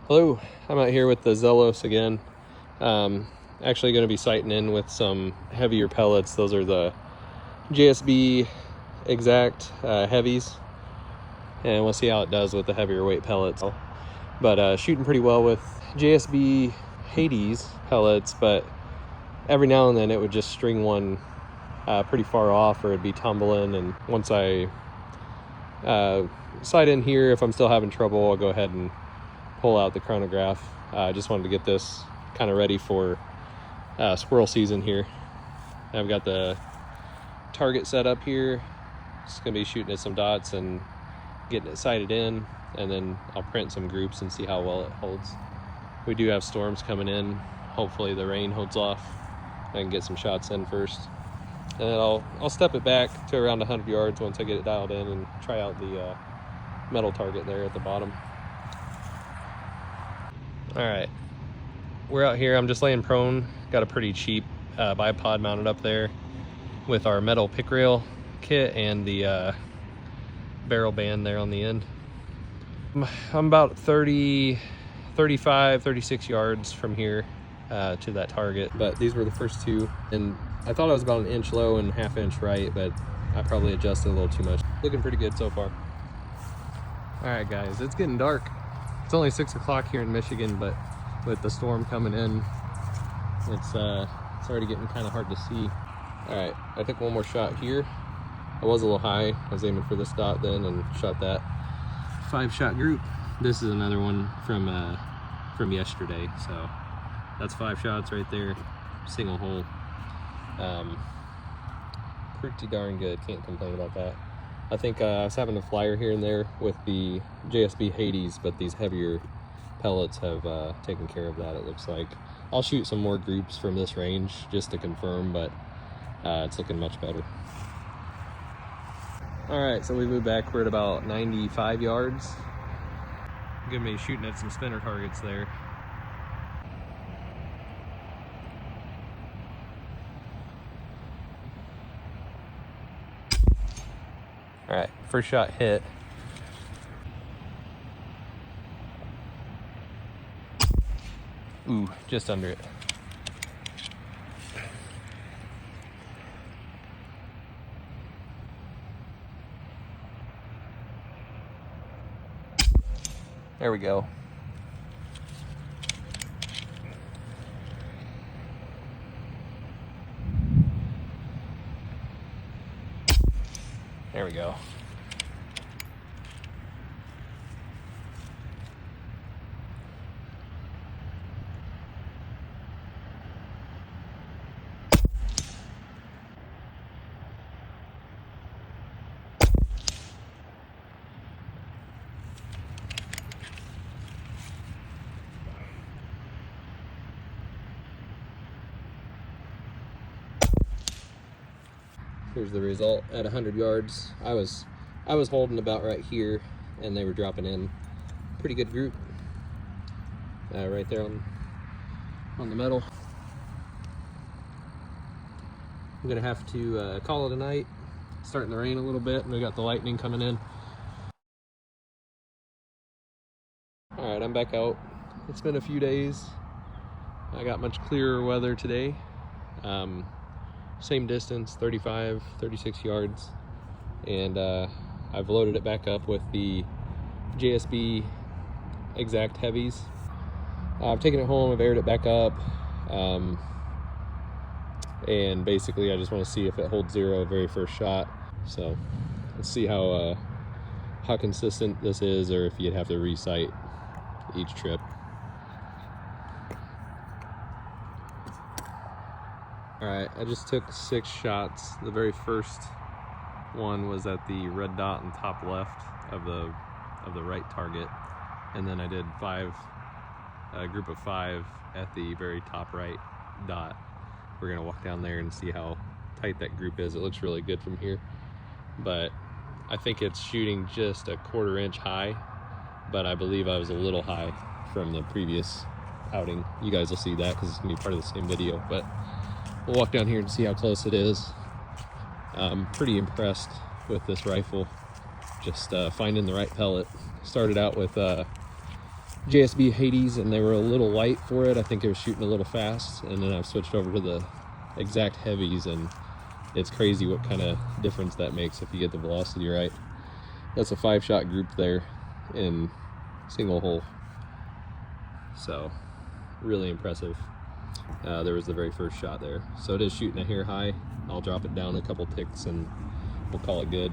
Hello, I'm out here with the Zelos again. Actually going to be sighting in with some heavier pellets. Those are the JSB exact heavies, and we'll see how it does with the heavier weight pellets. But shooting pretty well with JSB Hades pellets, but every now and then it would just string one pretty far off, or it'd be tumbling. And once I sight in here, if I'm still having trouble, I'll go ahead and pull out the chronograph. I just wanted to get this kind of ready for squirrel season here. I've got the target set up here. Just gonna be shooting at some dots and getting it sighted in, and then I'll print some groups and see how well it holds. We do have storms coming in. Hopefully the rain holds off. I can get some shots in first, and then I'll step it back to around 100 yards once I get it dialed in and try out the metal target there at the bottom. All right, we're out here. I'm just laying prone. Got a pretty cheap bipod mounted up there with our metal pick rail kit and the barrel band there on the end. I'm about 35, 36 yards from here to that target, but these were the first two, and I thought I was about an inch low and ½ inch right, but I probably adjusted a little too much. Looking pretty good so far. All right, guys, it's getting dark. It's only 6 o'clock here in Michigan, but with the storm coming in, it's already getting kind of hard to see. All right, I took one more shot here. I was a little high. I was aiming for this dot then and shot that 5-shot group. This is another one from yesterday, so that's 5 shots right there, single hole. Pretty darn good. Can't complain about that. I think I was having a flyer here and there with the JSB Hades, but these heavier pellets have taken care of that, it looks like. I'll shoot some more groups from this range just to confirm, but it's looking much better. All right, so we moved back. We're at about 95 yards. I'm gonna be shooting at some spinner targets there. All right, first shot hit. Ooh, just under it. There we go. There we go. Here's the result at 100 yards. I was holding about right here, and they were dropping in. Pretty good group. Right there on the metal. I'm gonna have to call it a night. It's starting to rain a little bit, and we got the lightning coming in. All right, I'm back out. It's been a few days. I got much clearer weather today. Same distance, 35, 36 yards. And I've loaded it back up with the JSB exact heavies. I've taken it home, I've aired it back up. And basically I just want to see if it holds zero very first shot. So let's see how consistent this is, or if you'd have to re-sight each trip. All right, I just took 6 shots. The very first one was at the red dot in top left of the right target, and then I did a group of 5 at the very top right dot. We're gonna walk down there and see how tight that group is. It looks really good from here, but I think it's shooting just a 1/4 inch high, but I believe I was a little high from the previous outing. You guys will see that because it's gonna be part of the same video, but we'll walk down here and see how close it is. I'm pretty impressed with this rifle. Just finding the right pellet. Started out with JSB Hades, and they were a little light for it. I think they were shooting a little fast, and then I've switched over to the exact heavies, and it's crazy what kind of difference that makes if you get the velocity right. That's a 5-shot group there in single hole, so really impressive. There was the very first shot there, so it is shooting a hair high. I'll drop it down a couple ticks and we'll call it good.